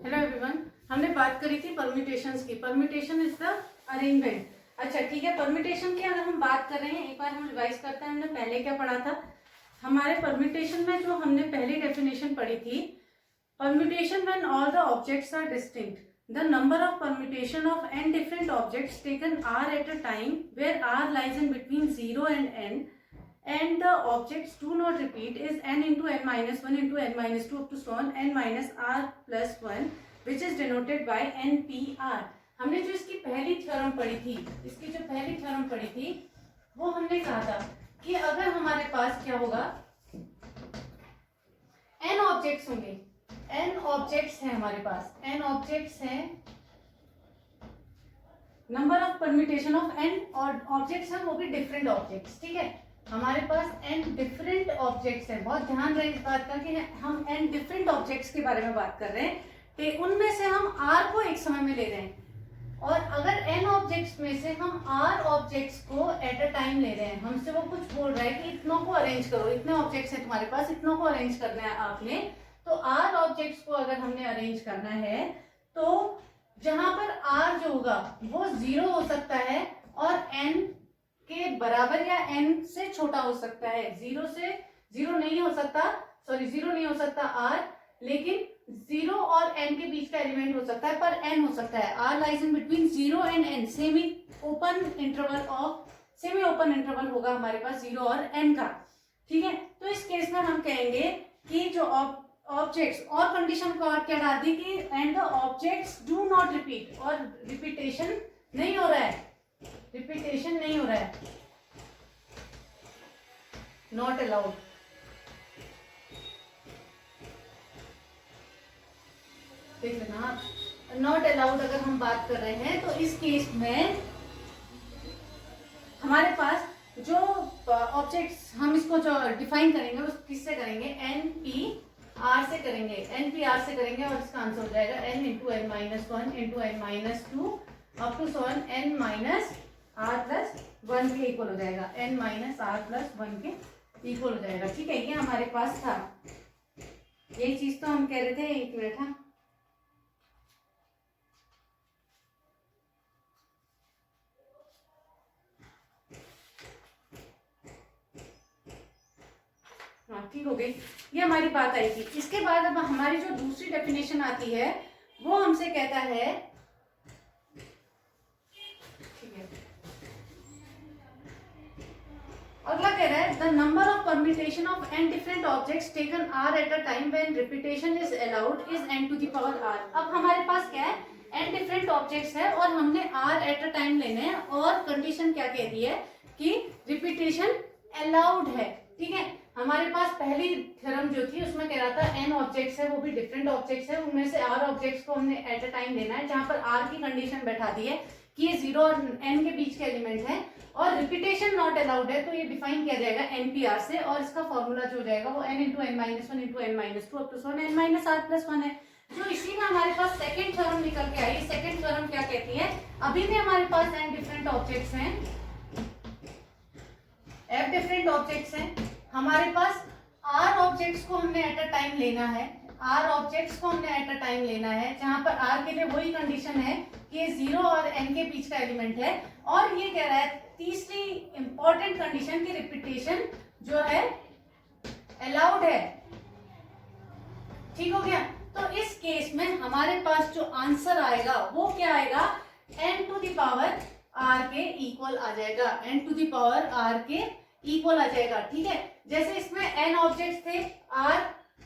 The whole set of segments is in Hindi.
हेलो एवरीवन, हमने बात करी थी परम्यूटेशंस की। Permutation is the arrangement. अच्छा ठीक है, परम्यूटेशन की अगर हम बात कर रहे हैं, एक बार हम रिवाइज करते हैं हमने पहले क्या पढ़ा था। हमारे परम्यूटेशन में जो हमने पहली डेफिनेशन पढ़ी थी, permutation when all the objects are distinct the number of permutation of n different objects taken r at a time where r lies in between 0 and n and the objects do not repeat is n into n minus 1 into n minus 2 up to so on n minus r plus 1 which is denoted by npr। हमने जो इसकी पहली थ्योरम पढ़ी थी, वो हमने कहा था कि अगर हमारे पास क्या होगा, n ऑब्जेक्ट्स होंगे, n ऑब्जेक्ट्स हैं हमारे पास, n ऑब्जेक्ट्स हैं, number of permutation of n और ऑब्जेक्ट्स हैं वो भी डिफरेंट ऑब्जेक्ट्स। ठीक है, हमारे पास n डिफरेंट ऑब्जेक्ट्स हैं। बहुत ध्यान रहे इस बात का कि हम n डिफरेंट ऑब्जेक्ट्स के बारे में बात कर रहे हैं, तो उनमें से हम r को एक समय में ले रहे हैं। और अगर n ऑब्जेक्ट्स में से हम r ऑब्जेक्ट्स को एट अ टाइम ले रहे हैं, हमसे वो कुछ बोल रहा है कि इतनों को अरेंज करो, इतने ऑब्जेक्ट्स हैं तुम्हारे पास, इतनों को अरेंज करना है आपने। तो r ऑब्जेक्ट्स को अगर हमने अरेंज करना है तो जहां पर r जो होगा वो 0 हो सकता है और n के बराबर या n से छोटा हो सकता है। 0 नहीं हो सकता r, लेकिन 0 और n के बीच का एलिमेंट हो सकता है, पर n हो सकता है। r lies in between 0 and n, semi open interval होगा हमारे पास 0 और n का। ठीक है, तो इस केस में हम कहेंगे कि जो ऑब्जेक्ट्स, और कंडीशन को क्या डाल दी कि and the objects do not repeat, और रिपीटेशन नहीं हो रहा है, नॉट अलाउड। देख लेना, नॉट अलाउड अगर हम बात कर रहे हैं तो इस केस में हमारे पास जो ऑब्जेक्ट्स, हम इसको जो डिफाइन करेंगे वो किससे करेंगे, NPR से करेंगे, और इसका आंसर हो जाएगा n into n minus 1 into n minus 2 up to so n minus r plus 1 के इक्वल हो जाएगा, n माइनस r प्लस 1 के इक्वल हो जाएगा। ठीक है, ये हमारे पास था, यही चीज तो हम कह रहे थे। एक मिनट, हाँ ठीक हो गई, ये हमारी बात आई थी। इसके बाद अब हमारी जो दूसरी डेफिनेशन आती है वो हमसे कहता है, अगला कह रहा है the number of permutation of n different objects taken r at a time when repetition is allowed is n to the power r। अब हमारे पास क्या है, n डिफरेंट ऑब्जेक्ट्स है और हमने r एट अ टाइम लेने हैं, और कंडीशन क्या कहती है कि रिपीटेशन अलाउड है। ठीक है, हमारे पास पहली थ्योरम जो थी उसमें कह रहा था n ऑब्जेक्ट्स है वो भी डिफरेंट ऑब्जेक्ट्स है, उनमें से r ऑब्जेक्ट्स को हमने एट अ टाइम लेना है, जहां पर r की कंडीशन बैठा दी है कि ये 0 और n के बीच के एलिमेंट है, और रिपीटेशन नॉट अलाउड है, तो ये डिफाइन किया जाएगा NPR से, और इसका फॉर्मूला जो हो जाएगा वो n into n minus 1 into n minus 2 up to n minus r plus 1 है। जो इसी में हमारे पास सेकंड थ्योरम निकल के आई। सेकंड थ्योरम क्या कहती है, अभी भी हमारे पास n डिफरेंट ऑब्जेक्ट्स हैं, f डिफरेंट ऑब्जेक्ट्स हैं, हमारे पास r ऑब्जेक्ट्स को हमने एट अ टाइम लेना है, जहां पर r के लिए वही कंडीशन है कि ये 0 और n के बीच का एलिमेंट है, और ये कह रहा है तीसरी इंपॉर्टेंट कंडीशन की रिपीटेशन जो है अलाउड है। ठीक हो गया, तो इस केस में हमारे पास जो आंसर आएगा वो क्या आएगा, n to the power r के इक्वल आ जाएगा। ठीक है, जैसे इसमें n ऑब्जेक्ट्स थे, r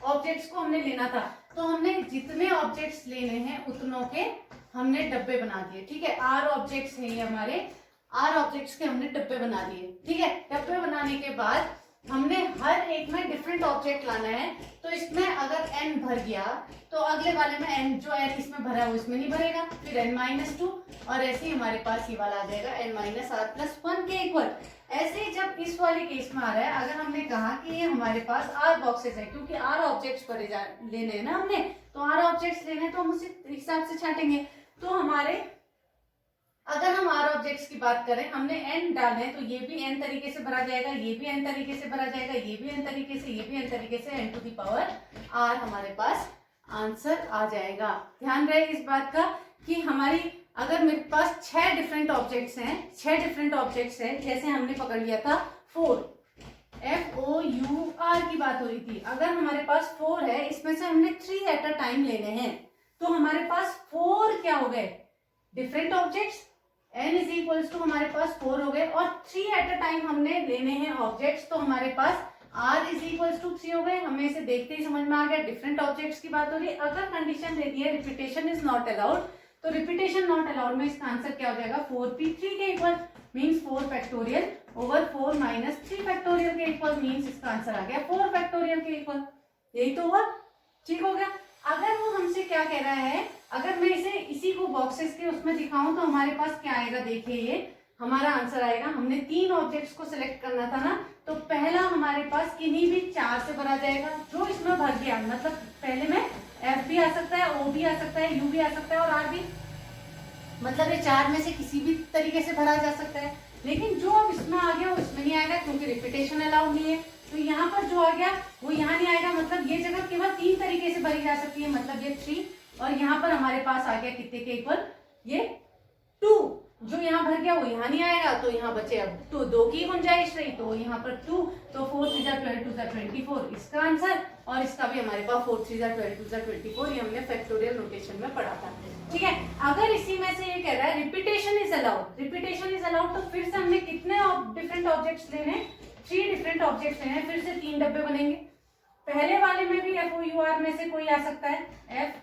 ऑब्जेक्ट्स को हमने लेना था, तो हमने जितने ऑब्जेक्ट्स लेने हैं उतनों के हमने डब्बे बना दिए। ठीक है, r ऑब्जेक्ट्स हैं ये हमारे, r ऑब्जेक्ट्स के हमने डब्बे बना दिए। ठीक है, डब्बे बनाने के बाद हमने हर एक में डिफरेंट ऑब्जेक्ट लाना है, तो इसमें अगर n भर गया तो अगले वाले में n, जो n इसमें भरा है वो इसमें नहीं भरेगा, फिर n माइनस 2, और ऐसे ही हमारे पास ये वाला आ जाएगा n माइनस r प्लस 1 के इक्वल। ऐसे ही जब इस वाले केस में आ रहा है, अगर हमने कहा कि ये हमारे पास r बॉक्सेस है, क्योंकि r ऑब्जेक्ट्स लेने हैं ना हमने, तो r ऑब्जेक्ट्स लेने हैं तो हम उसी हिसाब से छाटेंगे। तो हमारे, अगर हम r ऑब्जेक्ट्स की बात करें, हमने n डाले तो ये भी n तरीके से भरा जाएगा, ये भी n तरीके से भरा जाएगा, ये भी n तरीके से, ये भी n तरीके से, n to the power r हमारे पास आंसर आ जाएगा। ध्यान रहे इस बात का कि हमारी अगर मेरे पास 6 डिफरेंट ऑब्जेक्ट्स हैं, 6 डिफरेंट ऑब्जेक्ट्स हैं, जैसे हमने पकड़ लिया था 4, FOUR की बात हो रही थी। अगर हमारे पास 4 है, इसमें से हमने 3 एट अ टाइम लेने हैं, तो हमारे पास 4 क्या हो गए different objects, n is equals to हमारे पास 4 हो गए, और 3 एट अ टाइम हमने लेने हैं ऑब्जेक्ट्स, तो हमारे पास r इज इक्वल्स टू 3 हो गए। हमें इसे देखते ही समझ में आ गया डिफरेंट ऑब्जेक्ट्स की बात हो रही है। अगर कंडीशन दे दी है रिपीटेशन इज नॉट अलाउड, तो रिपीटेशन नॉट अलाउड में इसका आंसर क्या हो जाएगा 4p3 के equal, means 4 factorial over 4 minus 3 factorial के इक्वल, मीन्स इसका आंसर आ गया 4 फैक्टोरियल के इक्वल। यही तो हुआ, ठीक हो गया। अगर वो हमसे क्या कह रहा है, अगर मैं इसे इसी को बॉक्सेस के उसमें दिखाऊं तो हमारे पास क्या आएगा, देखिए ये हमारा आंसर आएगा। हमने 3 ऑब्जेक्ट्स को सिलेक्ट करना था ना, तो पहला हमारे पास किन्हीं भी 4 से भरा जाएगा, जो इसमें भर गया, मतलब पहले में F भी आ सकता है, O भी आ सकता है, U भी आ सकता है और R भी, मतलब ये 4 में से किसी भी तरीके से भरा जा सकता है। लेकिन जो अब इसमें आ गया वो इसमें नहीं आएगा, क्योंकि रिपीटेशन अलाउड नहीं है। तो यहाँ पर जो आ गया वो यहाँ नहीं आएगा, मतलब ये जगह केवल 3 तरीके से भरी जा सकती है, मतलब ये 3, और यहाँ पर हमारे पास आ गया कितने के इक्वल, ये 2। जो यहाँ भर गया वो यहाँ नहीं आएगा, तो यहाँ बचे अब तो 2 की गुंजाइश रही, तो यहाँ पर 2, तो 4 3 12 2 24 इसका आंसर, और इसका भी हमारे पास 4 3 12 2 24, ये हमने फैक्टोरियल नोटेशन में पढ़ा था, ठीक है। अगर इसी में से ये कह रहा है repetition is allowed, repetition is allowed, तो फिर से हमने कितने डिफरेंट ऑब्जेक्ट्स लेने, 3 डिफरेंट ऑब्जेक्ट्स लेने, फिर से 3 डब्बे बनेंगे। पहले वाले में भी FOUR में से कोई आ सकता है,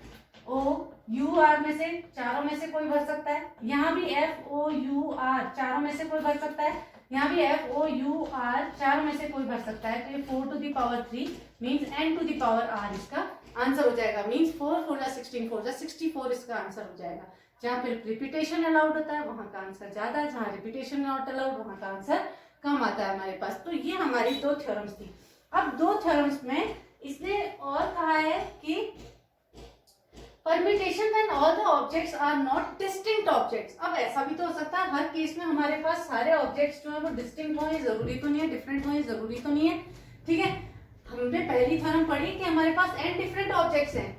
FOUR में से चारों में से कोई भर सकता है, यहाँ भी FOUR चारों में से कोई भर सकता है, यहाँ भी FOUR चारों में से कोई भर सकता है। तो ये 4 to the power 3 means n to the power r इसका आंसर हो जाएगा, मीन्स 4 4 16 4 64 इसका आंसर हो जाएगा। जहाँ पे रिपीटेशन अलाउड होता है वहां का आंसर ज्यादा, जहाँ रिपीटेशन नॉट अलाउड वहां का आंसर कम आता है हमारे पास। तो ये हमारी 2 थ्योरम्स थी। अब 2 थ्योरम्स में इसने और कहा है कि permutation when all the objects are not distinct objects. अब ऐसा भी तो हो सकता है हर केस में हमारे पास सारे ऑब्जेक्ट्स जो है वो डिस्टिंक्ट हो, जरूरी तो नहीं है, डिफरेंट हो जरूरी तो नहीं है, ठीक है। हमने पहली थ्योरम पढ़ी कि हमारे पास n डिफरेंट ऑब्जेक्ट्स हैं,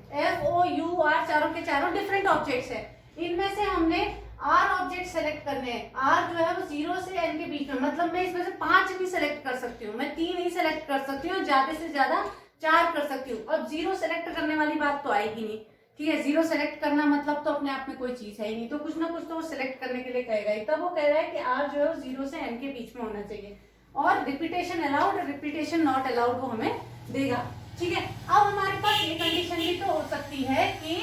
FOUR चारों के चारों डिफरेंट ऑब्जेक्ट्स हैं। इनमें से हमने R ऑब्जेक्ट सेलेक्ट करने हैं। R जो है वो 0 से n के बीच में, मतलब मैं इसमें से 5 भी सेलेक्ट कर सकती हूँ, मैं 3 ही सेलेक्ट कर सकती हूँ, ज्यादा से ज्यादा 4 कर सकती हूँ। अब 0 सेलेक्ट करने वाली बात तो आएगी नहीं, ठीक है। 0 सेलेक्ट करना मतलब तो अपने आप में कोई चीज है ही नहीं, तो कुछ ना कुछ तो वो सिलेक्ट करने के लिए कहेगा ही। तब वो कह रहा है कि R जो है वो 0 से n के बीच में होना चाहिए, और repetition allowed repetition not allowed वो हमें देगा, ठीक है। अब हमारे पास ये कंडीशन भी तो हो सकती है कि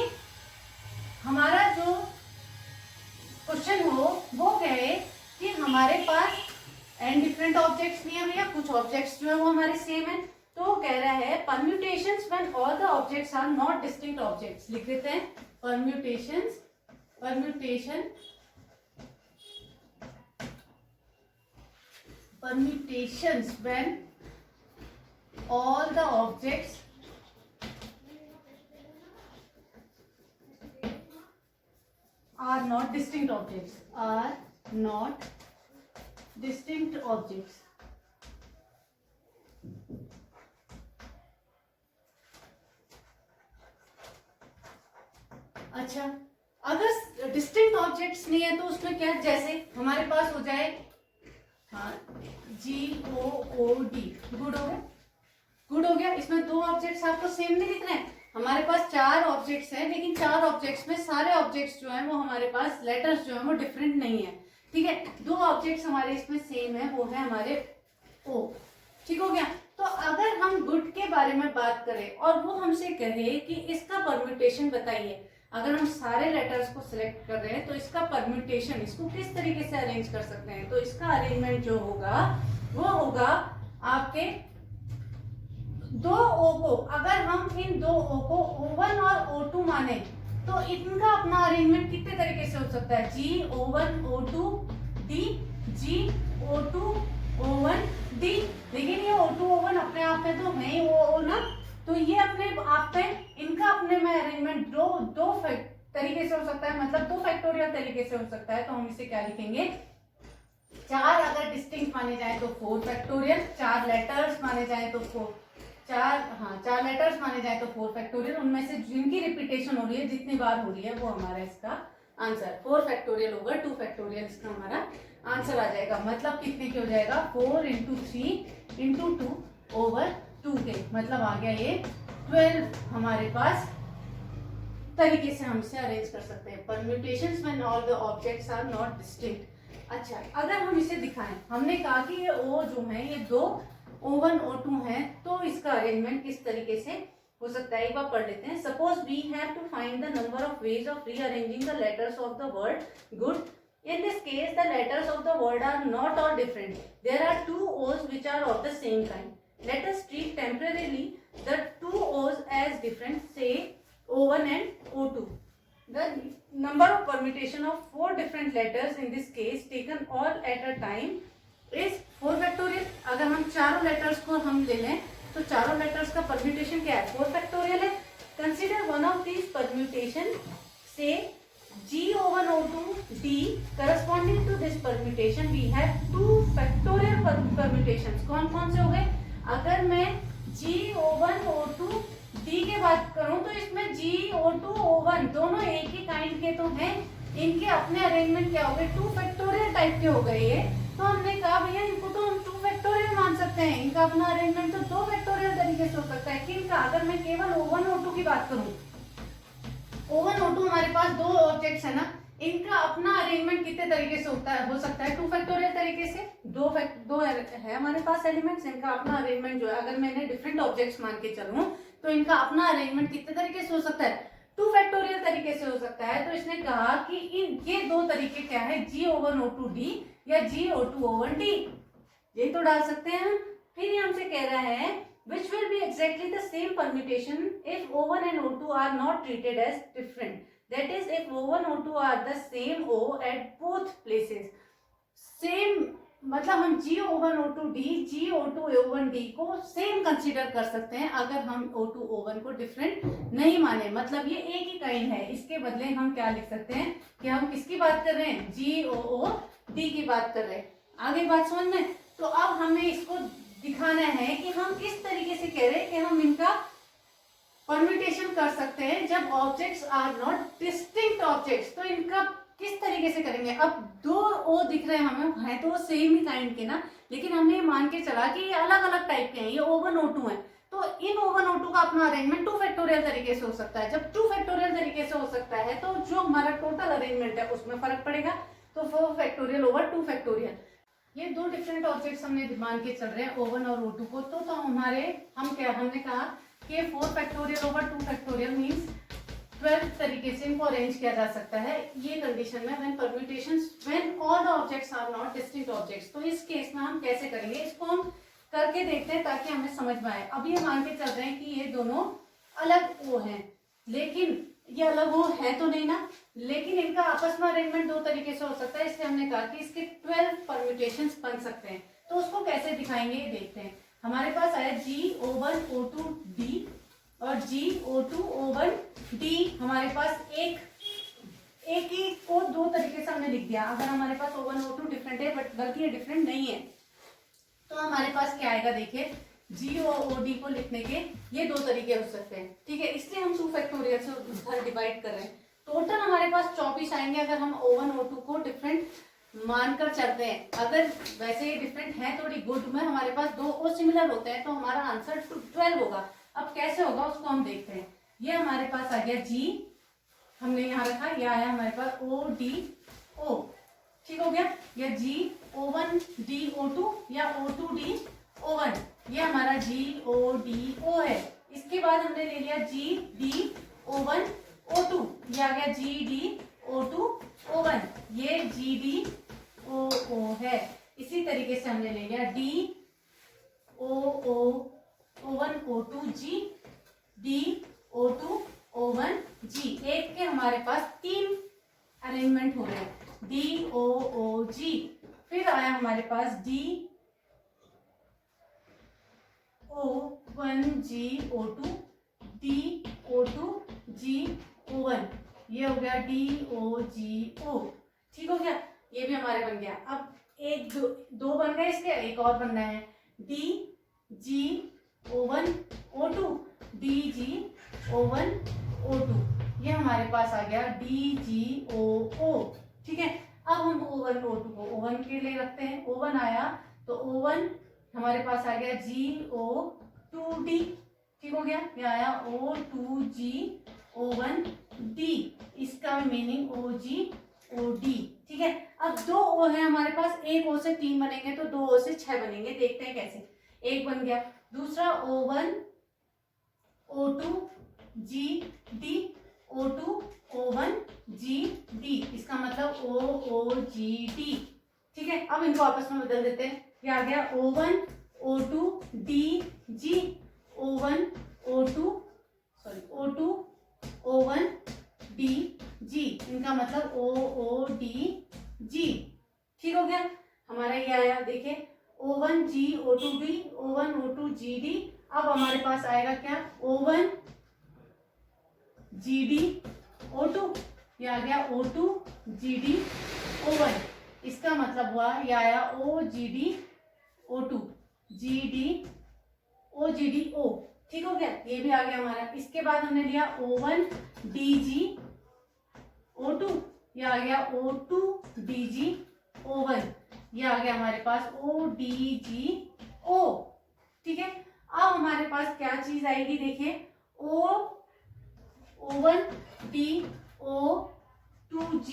हमारा जो क्वेश्चन हो वो कहे कि हमारे पास n डिफरेंट ऑब्जेक्ट्स नहीं है भैया, कुछ ऑब्जेक्ट्स जो है वो हमारे सेम है। तो कह रहा है permutations when all the objects are not distinct objects. लिख देते हैं permutation when all the objects are not distinct objects, अच्छा, अगर डिस्टिंक्ट ऑब्जेक्ट्स नहीं है तो उसमें क्या, जैसे हमारे पास हो जाए GOOD, गुड हो गया। इसमें 2 ऑब्जेक्ट्स आपको सेम नहीं दिख रहे हैं, हमारे पास 4 ऑब्जेक्ट्स हैं, लेकिन 4 ऑब्जेक्ट्स में सारे ऑब्जेक्ट्स जो हैं वो हमारे पास लेटर्स जो हैं वो डिफरेंट नहीं है, ठीक है। 2 ऑब्जेक्ट्स हमारे इसमें सेम है, वो है हमारे O, ठीक हो गया। तो अगर हम गुड के बारे में बात करें और वो हमसे कहे कि इसका परम्यूटेशन बताइए, अगर हम सारे लेटर्स को सिलेक्ट कर रहे हैं तो इसका परम्यूटेशन, इसको किस तरीके से अरेंज कर सकते हैं, तो इसका अरेंजमेंट जो होगा वो होगा आपके 2 O को, अगर हम इन 2 O को O1 और O2 माने तो इनका अपना अरेंजमेंट कितने तरीके से हो सकता है, G O1 O2 D, G O2 O1 D। लेकिन ये O2 O1 अपने आप में तो है ही O ना, तो ये अपने आप में इनका अपने में अरेंजमेंट दो तरीके से हो सकता है, मतलब 2 फैक्टोरियल तरीके से हो सकता है। तो हम इसे क्या लिखेंगे, 4 अगर डिस्टिंक्ट माने जाए तो 4 फैक्टोरियल, 4 लेटर्स माने जाए तो 4 चार लेटर्स माने जाए तो 4 फैक्टोरियल, उनमें से जिनकी रिपीटेशन हो रही है, जितनी बार हो रही है, वो हमारा इसका आंसर 4 फैक्टोरियल होगा। 2 फैक्टोरियल इसका हमारा आंसर आ जाएगा। मतलब कितने के हो जाएगा, 4 इंटू 3 इंटू 2 ओवर 2 के, मतलब आ गया ये 12 हमारे पास तरीके से हम इसे अरेंज कर सकते हैं। Permutations when all the objects are not distinct. अच्छा, अगर हम इसे दिखाएं, हमने कहा कि ये ओ जो है ये दो O1 O2 है, तो इसका अरेंजमेंट किस तरीके से हो सकता है एक बार पढ़ लेते हैं। Suppose we have to find the number of ways of rearranging the letters of the word good. In this case, the letters of the word are not all different. There are two O's which are of the same kind. Let us treat temporarily the two O's as different, say O1 and O2. The number of permutation of 4 different letters in this case taken all at a time is 4 factorial. अगर हम चारों letters को हम ले लें तो चारों letters का permutation क्या है, 4 factorial है. Consider one of these permutation, say G over O2 D. Corresponding to this permutation we have 2 factorial permutations. कौन कौन से हो गए, अगर मैं G01 O2 D की बात करूं तो इसमें G02 O1 दोनों एक ही काइंड के तो हैं, इनके अपने अरेंजमेंट क्या हो गए, 2 फैक्टोरियल टाइप के हो गए ये. तो हमने कहा भैया इनको तो हम 2 फैक्टोरियल मान सकते हैं, इनका अपना अरेंजमेंट तो 2 फैक्टोरियल तरीके से हो सकता है. कि इनका अगर मैं केवल O1 O2 की बात करूं, O1 O2 हमारे पास दो ऑब्जेक्ट्स है ना, इनका अपना अरेंजमेंट कितने तरीके से हो सकता है 2 फैक्टोरियल तरीके से. दो है हमारे पास एलिमेंट्स, इनका अपना अरेंजमेंट जो है, अगर मैंने डिफरेंट ऑब्जेक्ट्स मान के चलूं तो इनका अपना अरेंजमेंट कितने तरीके से हो सकता है, 2 फैक्टोरियल तरीके से हो सकता है. तो इसने कहा कि इन ये दो तरीके क्या है, G01 O2 D या G02 O1 D, यही तो डाल सकते हैं हम. फिर ये हमसे कह रहा है which will be exactly the same permutation if O1 and O2 are not treated as different. That is, if O1 O2 are the same O at both places. Same मतलब हम G01 O2 D G02 O1 D को सेम कंसीडर कर सकते हैं अगर हम O2 O1 को डिफरेंट नहीं माने. मतलब ये एक ही काइंड है. इसके बदले हम क्या लिख सकते हैं कि हम किसकी बात कर रहे हैं, GOO D की बात कर रहे हैं. आगे बात समझ में. तो अब हमें इसको दिखाना है कि हम किस तरीके से कह रहे हैं कि हम इनका परम्यूटेशन कर सकते हैं जब objects are not distinct objects. तो इनका किस तरीके से करेंगे. अब दो ओ दिख रहे हैं हमें, है तो वो सेम ही काइंड के ना, लेकिन हमने मान के चला कि ये अलग अलग टाइप के हैं, ये O1 O2 है. तो इन O1 O2 का अपना अरेंजमेंट 2 फैक्टोरियल तरीके से हो सकता है. जब 2 फैक्टोरियल तरीके से हो सकता है तो जो हमारा टोटल अरेंजमेंट है उसमें फर्क पड़ेगा. तो 4 फैक्टोरियल ओवर 2 फैक्टोरियल, ये दो डिफरेंट ऑब्जेक्ट्स हमने मान के चल रहे हैं O1 और O2 को. तो हमने कहा कि 4 फैक्टोरियल ओवर 2 फैक्टोरियल मींस 12 तरीके से इनको अरेंज किया जा सकता है. ये कंडीशन में when permutations when all the objects are not distinct objects. तो इस केस में हम कैसे करेंगे, इसको हम करके देखते हैं ताकि हमें समझ में आए. अभी हम मान के चल रहे हैं कि ये दोनों अलग ओ हैं, लेकिन ये अलग ओ है तो नहीं ना, लेकिन इनका आपस में अरेंजमेंट दो तरीके से हो सकता है. इसलिए हमने कहा कि इसके 12 परम्यूटेशंस बन सकते हैं. तो उसको कैसे दिखाएंगे ये देखते हैं. हमारे पास आया G01 O2 D और G02 O1 D. हमारे पास एक ही को दो तरीके से हमने लिख दिया. अगर हमारे पास O1 O2 डिफरेंट है बल्कि ये डिफरेंट नहीं है, तो हमारे पास क्या आएगा, देखिए GOD को लिखने के ये दो तरीके हो सकते हैं. ठीक है, इसलिए हम 2 फैक्टोरियल से उधर डिवाइड कर रहे हैं. टोटल हमारे पास 24 आएंगे अगर हम O1 O2 को डिफरेंट मानकर चलते हैं. अगर वैसे ये डिफरेंट है थोड़ी गुड में हमारे पास दो ओ सिमिलर होते हैं तो हमारा आंसर 12 होगा. अब कैसे होगा उसको हम देखते हैं. ये हमारे पास आ गया G, हमने यहाँ रखा, ये आया हमारे पास ODO. ठीक हो गया. या G01 DO2 या O2 DO1, ये हमारा GODO है. इसके बाद हमने ले लिया GDO1 O2, ये आ गया GDO2 O1, ये GDOO है. इसी तरीके से हमने ले लिया DOO O1 O2 G DO2 O1 G. एक के हमारे पास 3 अरेंजमेंट हो गए DOOG. फिर आया हमारे पास DO1 GO2 DO2 GO1, ये हो गया DOGO. ठीक हो गया, ये भी हमारे बन गया. अब एक दो बन गए, इसके एक और बनना है DGO O1 O2 DG O1 O2, ये हमारे पास आ गया DGOO। ठीक है, अब हम O1 O2 को O1 के लिए रखते हैं। O1 आया तो O1 हमारे पास आ गया GO2D। ठीक हो गया, ये आया O2G O1D, इसका मीनिंग OGOD। ठीक है, अब दो O है हमारे पास, एक O से 3 बनेंगे तो 2 O से 6 बनेंगे। देखते हैं कैसे। एक बन गया, दूसरा O1 O2 GD O2 O1 GD, इसका मतलब OOGD। ठीक है, अब इनको आपस में बदल देते हैं। ये आ गया O1 O2 DG O1 O2 O2 O1 DG, इनका मतलब OODG। ठीक हो गया, हमारा ये आया। देखिए O1 G O2 B O1 O2 GD। अब हमारे पास आएगा क्या, O1 GD O2, ये आ गया O2 GD O1, इसका मतलब हुआ ये आया OGD O2 GD OGD O। ठीक हो गया, ये भी आ गया हमारा। इसके बाद हमने लिया O1 DG O2, ये आ गया O2 DG O1, ये आ गया हमारे पास ODGO। ठीक है, अब हमारे पास क्या चीज आएगी, देखिए O1 D O2G।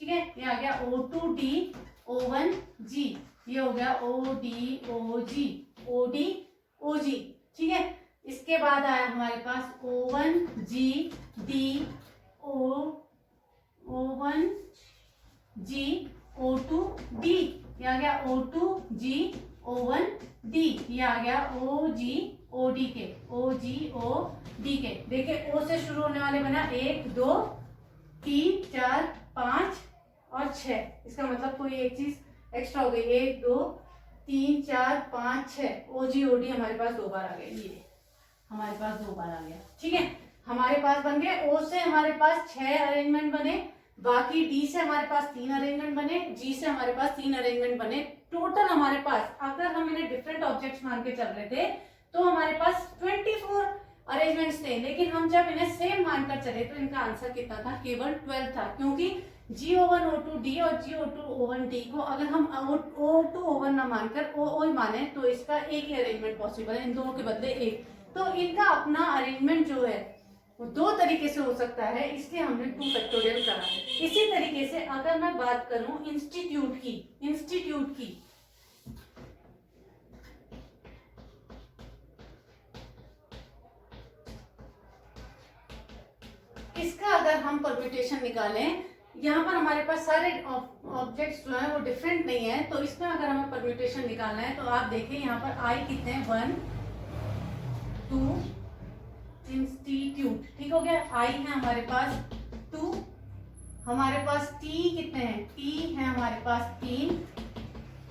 ठीक है, ये आ गया O2D O1G, ये हो गया ODOG ODOG। ठीक है, इसके बाद आया हमारे पास O1G D O1G O2D, ये आ गया O2G O1D, ये आ गया OGODK OGODK। देखिए O से शुरू होने वाले बना 1 2 3 4 5 और 6, इसका मतलब कोई एक चीज एक्स्ट्रा हो गई। 1 2 3 4 5 6 OGOD हमारे पास 2 बार आ गए, ये हमारे पास 2 बार आ गया। ठीक है, हमारे पास बन गए O से हमारे पास 6 अरेंजमेंट बने, बाकी D से हमारे पास 3 अरेंजमेंट बने, G से हमारे पास 3 अरेंजमेंट बने। टोटल हमारे पास, अगर हम इन्हें डिफरेंट ऑब्जेक्ट्स मान के चल रहे थे तो हमारे पास 24 अरेंजमेंट्स थे, लेकिन हम जब इन्हें सेम मानकर चले तो इनका आंसर कितना था, केवल 12 था। क्योंकि G01 O2 D और G02 O1 D को अगर हम O2 O1 ना मानकर O माने तो इसका एक ही अरेंजमेंट पॉसिबल है, इन दोनों के बदले एक। तो इनका अपना अरेंजमेंट जो है वो 2 तरीके से हो सकता है, इसलिए हमने 2 फैक्टोरियल करा है। इसी तरीके से अगर मैं बात करूं इंस्टीट्यूट की, इसका अगर हम परम्यूटेशन निकालें, यहाँ पर हमारे पास सारे ऑब्जेक्ट्स जो हैं वो डिफरेंट नहीं है, तो इसमें अगर हमें परम्यूटेशन निकालना है तो आप देखिए यहाँ पर आई कितने हैं, 1 2 इंस्टीट्यूट। ठीक हो गया, आई है हमारे पास 2, हमारे पास टी कितने हैं, टी है हमारे पास 3,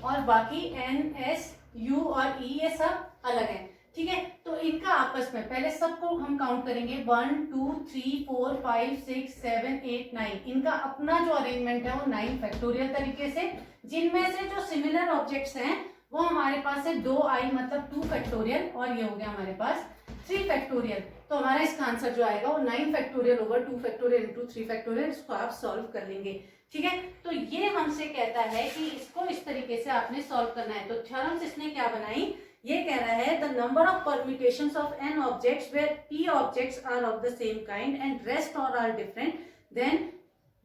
और बाकी एन एस यू और ई ये सब अलग है। ठीक है, तो इनका आपस में पहले सबको हम काउंट करेंगे, 1 2 3 4 5 6 7 8 9, इनका अपना जो अरेंजमेंट है वो 9 फैक्टोरियल तरीके से, जिनमें से जो सिमिलर ऑब्जेक्ट्स हैं वो हमारे पास है 2i मतलब 2 फैक्टोरियल, और ये हो गया हमारे पास 3 फैक्टोरियल। तो हमारा इसका आंसर जो आएगा वो 9 factorial over 2 factorial into 3 factorial, इसको आप सॉल्व कर लेंगे। ठीक है, तो ये हमसे कहता है कि इसको इस तरीके से आपने सॉल्व करना है। तो थ्योरम्स इसने क्या बनाई, ये कह रहा है the number of permutations of n objects where p objects are of the same kind and rest all are different, then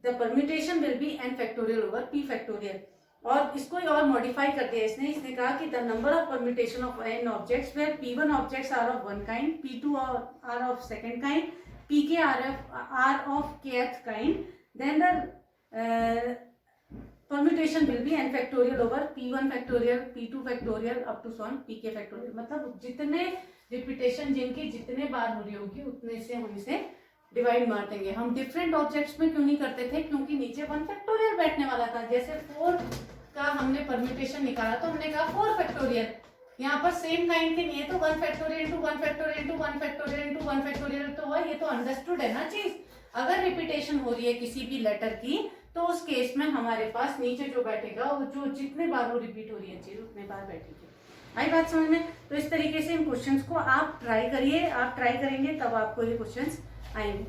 the permutation will be n factorial over p factorial. और इसको और मॉडिफाई कर दिया इसने कहा कि the number of permutation of n objects where p1 objects are of one kind, p2 are of second kind, pk are of kth kind, then the permutation will be n factorial over p1 factorial, p2 factorial up to so on pk factorial. मतलब जितने रिपीटेशन जिनकी जितने बार हो रही होगी उतने से हम इसे डिवाइड मार देंगे। हम डिफरेंट ऑब्जेक्ट्स में क्यों नहीं करते थे, क्योंकि नीचे 1 फैक्टोरियल बैठने वाला था। जैसे 4 का हमने परम्यूटेशन निकाला तो हमने कहा 4 फैक्टोरियल, यहाँ पर सेम काइंड के नहीं है तो 1 factorial into 1 factorial into 1 factorial into 1 factorial तो हुआ, ये तो अंडरस्टूड है ना चीज। अगर रिपीटेशन हो रही है किसी भी लेटर की तो उस केस में हमारे पास नीचे जो बैठेगा वो जो जितने बार वो रिपीट हो रही है चीज उतने बार बैठेगी। आई बात समझ में? तो इस तरीके से इन क्वेश्चंस को आप ट्राई करिए, आप ट्राई करेंगे तब आपको ये क्वेश्चंस आएंगे।